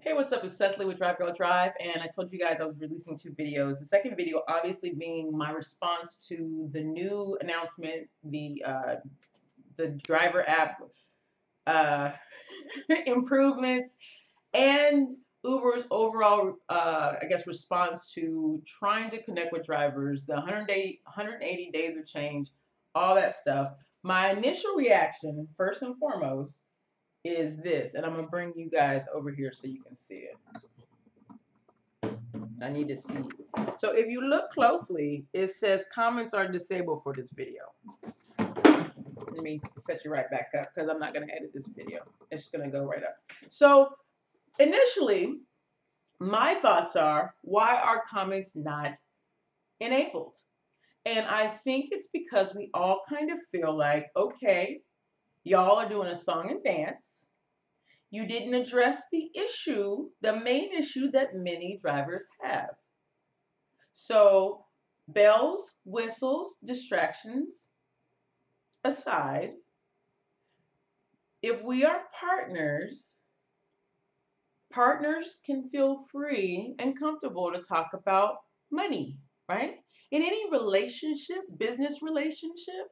Hey, what's up? It's Cecily with Drive Girl Drive, and I told you guys I was releasing 2 videos. The second video, obviously, being my response to the new announcement, the driver app uh, improvements, and Uber's overall, I guess, response to trying to connect with drivers, the 180 days of change, all that stuff. My initial reaction, first and foremost, is this, and I'm gonna bring you guys over here so you can see it. I need to see. So if you look closely, it says comments are disabled for this video. Let me set you right back up because I'm not going to edit this video. It's just going to go right up. So initially, my thoughts are, why are comments not enabled? And I think it's because we all kind of feel like, okay, y'all are doing a song and dance. You didn't address the issue, the main issue that many drivers have. So bells, whistles, distractions aside, if we are partners, partners can feel free and comfortable to talk about money, right? In any relationship, business relationship,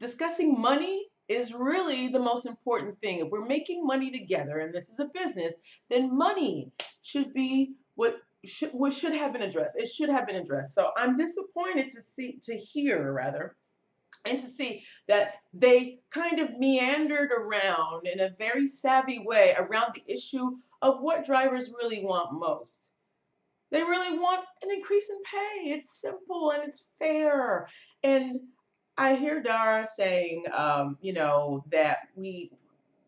discussing money is really the most important thing. If we're making money together and this is a business, then money should be what should have been addressed. It should have been addressed. So I'm disappointed to hear and to see that they kind of meandered around in a very savvy way around the issue of what drivers really want most. They really want an increase in pay. It's simple and it's fair. And I hear Dara saying, that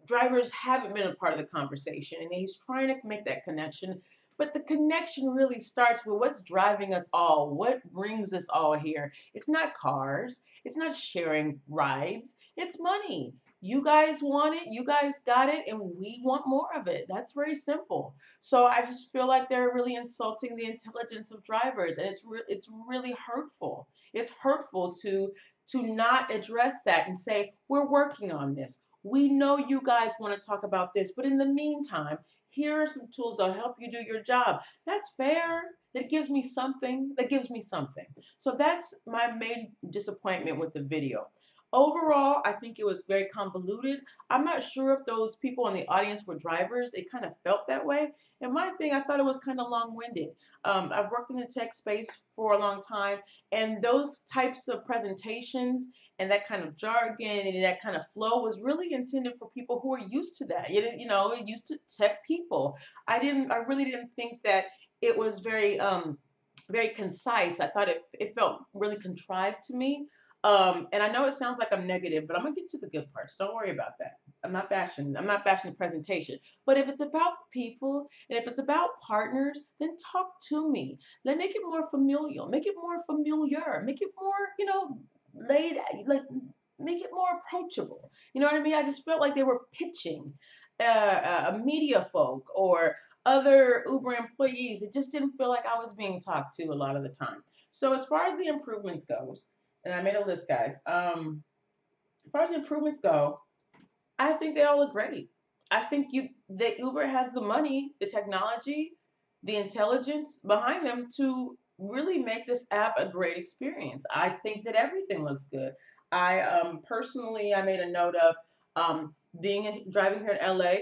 drivers haven't been a part of the conversation, and he's trying to make that connection. But the connection really starts with what's driving us all, what brings us all here. It's not cars, it's not sharing rides, it's money. You guys want it, you guys got it, and we want more of it. That's very simple. So I just feel like they're really insulting the intelligence of drivers, and it's really hurtful. It's hurtful to not address that and say, we're working on this. We know you guys want to talk about this, but in the meantime, here are some tools that'll help you do your job. That's fair. That gives me something. That gives me something. So that's my main disappointment with the video. Overall, I think it was very convoluted. I'm not sure if those people in the audience were drivers. It kind of felt that way. And my thing, I thought it was kind of long-winded. I've worked in the tech space for a long time, and those types of presentations and that kind of jargon and that kind of flow was really intended for people who are used to that. Used to tech people. I really didn't think that it was very concise. I thought it felt really contrived to me. And I know it sounds like I'm negative, but I'm gonna get to the good parts. Don't worry about that. I'm not bashing the presentation. But if it's about people and if it's about partners, then talk to me. Let make it more familial, make it more familiar, make it more, laid, like make it more approachable. You know what I mean? I just felt like they were pitching media folk or other Uber employees. It just didn't feel like I was being talked to a lot of the time. So as far as the improvements goes, and I made a list, guys. As far as the improvements go, I think they all look great. I think that Uber has the money, the technology, the intelligence behind them to really make this app a great experience. I think that everything looks good. Personally, I made a note of driving here in LA.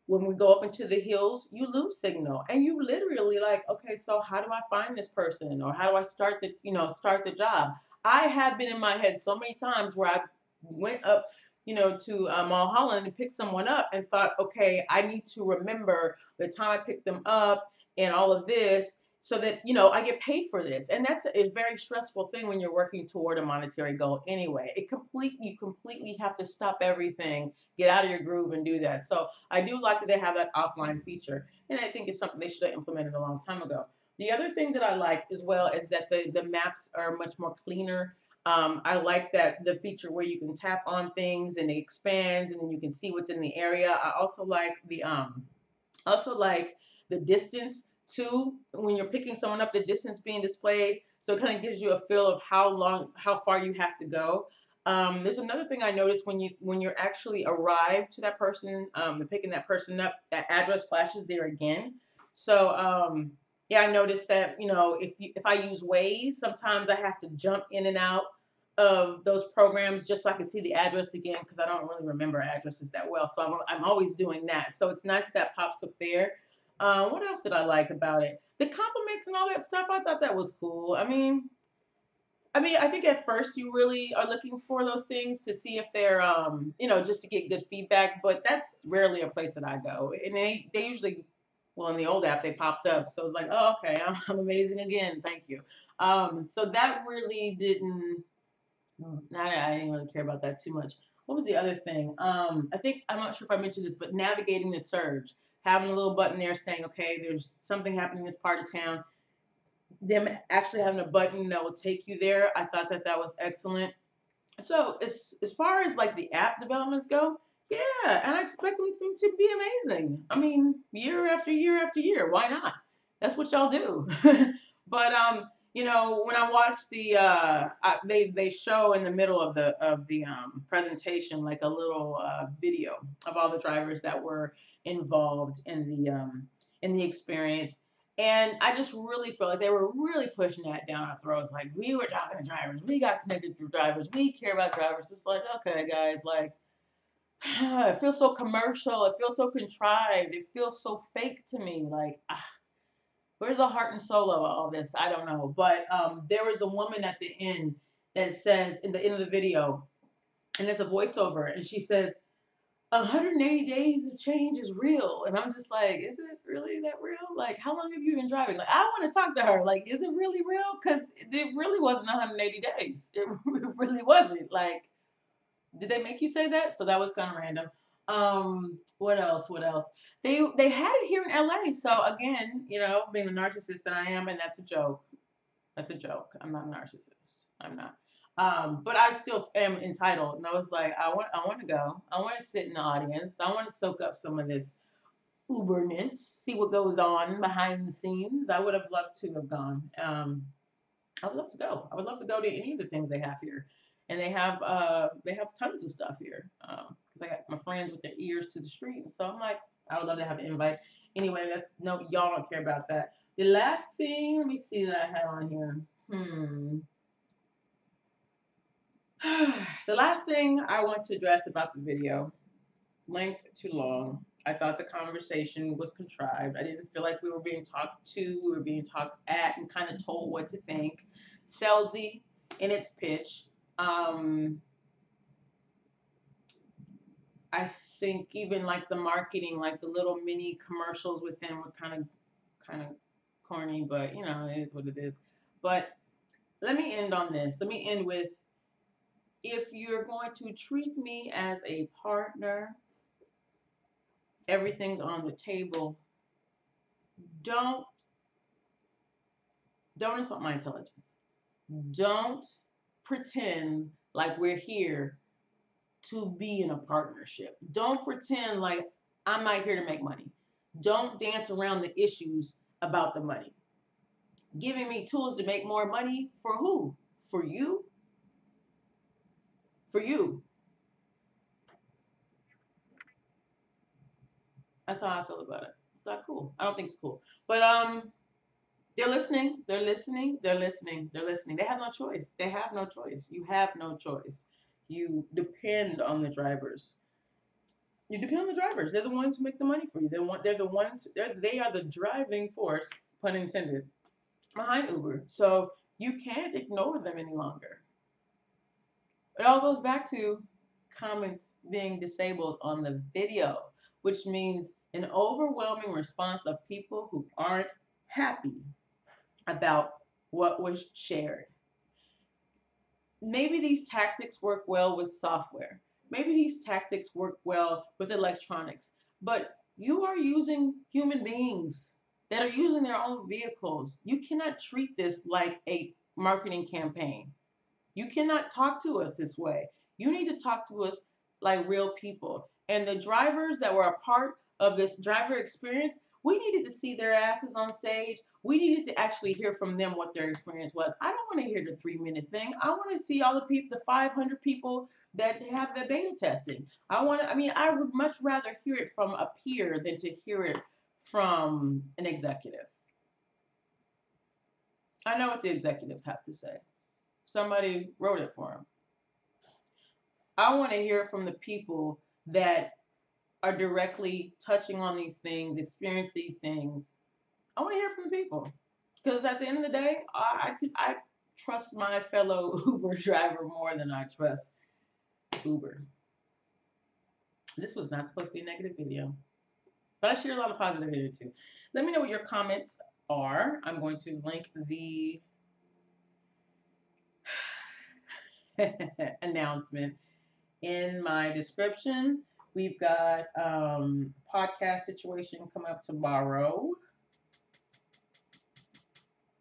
When we go up into the hills, you lose signal, and you literally like, okay, so how do I find this person, or how do I start the job? I have been in my head so many times where I went up, to Mulholland to pick someone up and thought, okay, I need to remember the time I picked them up and all of this so that, I get paid for this. And that's a very stressful thing when you're working toward a monetary goal anyway. You completely have to stop everything, get out of your groove and do that. So I do like that they have that offline feature. And I think it's something they should have implemented a long time ago. The other thing that I like as well is that the maps are much more cleaner. I like that the feature where you can tap on things and it expands and then you can see what's in the area. I also like the distance too. When you're picking someone up, the distance being displayed, so it kind of gives you a feel of how far you have to go. There's another thing I noticed when you're actually arrived to that person, picking that person up, that address flashes there again. So yeah, I noticed that if I use Waze, sometimes I have to jump in and out of those programs just so I can see the address again because I don't really remember addresses that well. So I'm always doing that. So it's nice that pops up there. What else did I like about it? The compliments and all that stuff. I thought that was cool. I mean, I think at first you really are looking for those things to see if they're, just to get good feedback. But that's rarely a place that I go, and they usually, well, in the old app they popped up, so it's like, oh, okay, I'm amazing again, thank you. So that really didn't. I didn't really care about that too much. What was the other thing? I think I'm not sure if I mentioned this, but navigating the surge, having a little button there saying, okay, there's something happening in this part of town, them actually having a button that will take you there. I thought that that was excellent. So as far as like the app developments go, yeah, and I expect them to be amazing. I mean, year after year after year, why not? That's what y'all do. But when I watch they show in the middle of the presentation like a little video of all the drivers that were involved in the experience. And I just really felt like they were really pushing that down our throats. Like, we were talking to drivers, we got connected to drivers, we care about drivers. It's like, okay, guys, like, it feels so commercial, it feels so contrived, it feels so fake to me. Like, where's the heart and soul of all this? I don't know. But there was a woman at the end that says in the end of the video, and it's a voiceover, and she says, 180 days of change is real. And I'm just like, is it really that real? Like, how long have you been driving? Like, I want to talk to her. Like, is it really real? Because it really wasn't 180 days. It really wasn't. Like, did they make you say that? So that was kind of random. What else? What else? They had it here in LA. So again, being the narcissist that I am, and that's a joke. That's a joke. I'm not a narcissist. I'm not. But I still am entitled. And I was like, I want to go. I want to sit in the audience. I want to soak up some of this uberness, see what goes on behind the scenes. I would have loved to have gone. I would love to go. I would love to go to any of the things they have here, and they have tons of stuff here. Because I got my friends with their ears to the street, so I'm like, I would love to have an invite. Anyway, that's no, y'all don't care about that. The last thing, let me see that I had on here. The last thing I want to address about the video, length too long. I thought the conversation was contrived. I didn't feel like we were being talked to, we were being talked at and kind of told what to think. Salesy in its pitch. I think even like the marketing, like the little mini commercials within were kind of corny, but it is what it is. But let me end on this. Let me end with, if you're going to treat me as a partner, everything's on the table. Don't insult my intelligence. Don't pretend like we're here to be in a partnership. Don't pretend like I'm not here to make money. Don't dance around the issues about the money. Giving me tools to make more money for who? For you? For you. That's how I feel about it. It's not cool. I don't think it's cool. But they're listening. They're listening. They're listening. They're listening. They have no choice. They have no choice. You have no choice. You depend on the drivers. You depend on the drivers. They're the ones who make the money for you. They're the ones. They are the driving force, pun intended, behind Uber. So you can't ignore them any longer. It all goes back to comments being disabled on the video, which means an overwhelming response of people who aren't happy about what was shared. Maybe these tactics work well with software. Maybe these tactics work well with electronics. But you are using human beings that are using their own vehicles. You cannot treat this like a marketing campaign. You cannot talk to us this way. You need to talk to us like real people. And the drivers that were a part of this driver experience We needed to see their asses on stage. We needed to actually hear from them what their experience was. I don't want to hear the 3 minute thing. I want to see all the people, the 500 people that have the beta testing. I would much rather hear it from a peer than to hear it from an executive. I know what the executives have to say. Somebody wrote it for them. I want to hear from the people that are directly touching on these things, experience these things. I want to hear from the people because at the end of the day, I trust my fellow Uber driver more than I trust Uber. This was not supposed to be a negative video, but I share a lot of positive video too. Let me know what your comments are. I'm going to link the announcement in my description. We've got podcast situation coming up tomorrow,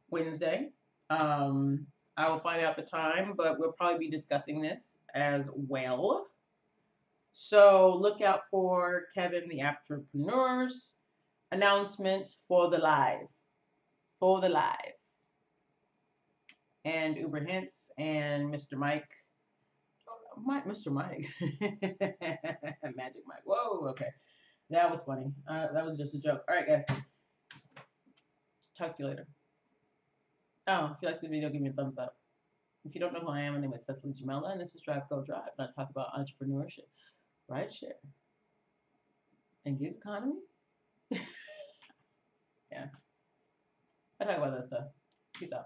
Wednesday. I will find out the time, but we'll probably be discussing this as well. So look out for Kevin the Entrepreneur's announcements for the live. For the live. And Uber Hints and Mr. Mike. Mr. Mike. Magic Mike. Whoa, okay. That was funny. That was just a joke. All right, guys. Talk to you later. Oh, if you like the video, give me a thumbs up. If you don't know who I am, my name is Cecily J, and this is Drive Go Drive. And I talk about entrepreneurship, rideshare, and gig economy. Yeah. I talk about that stuff. Peace out.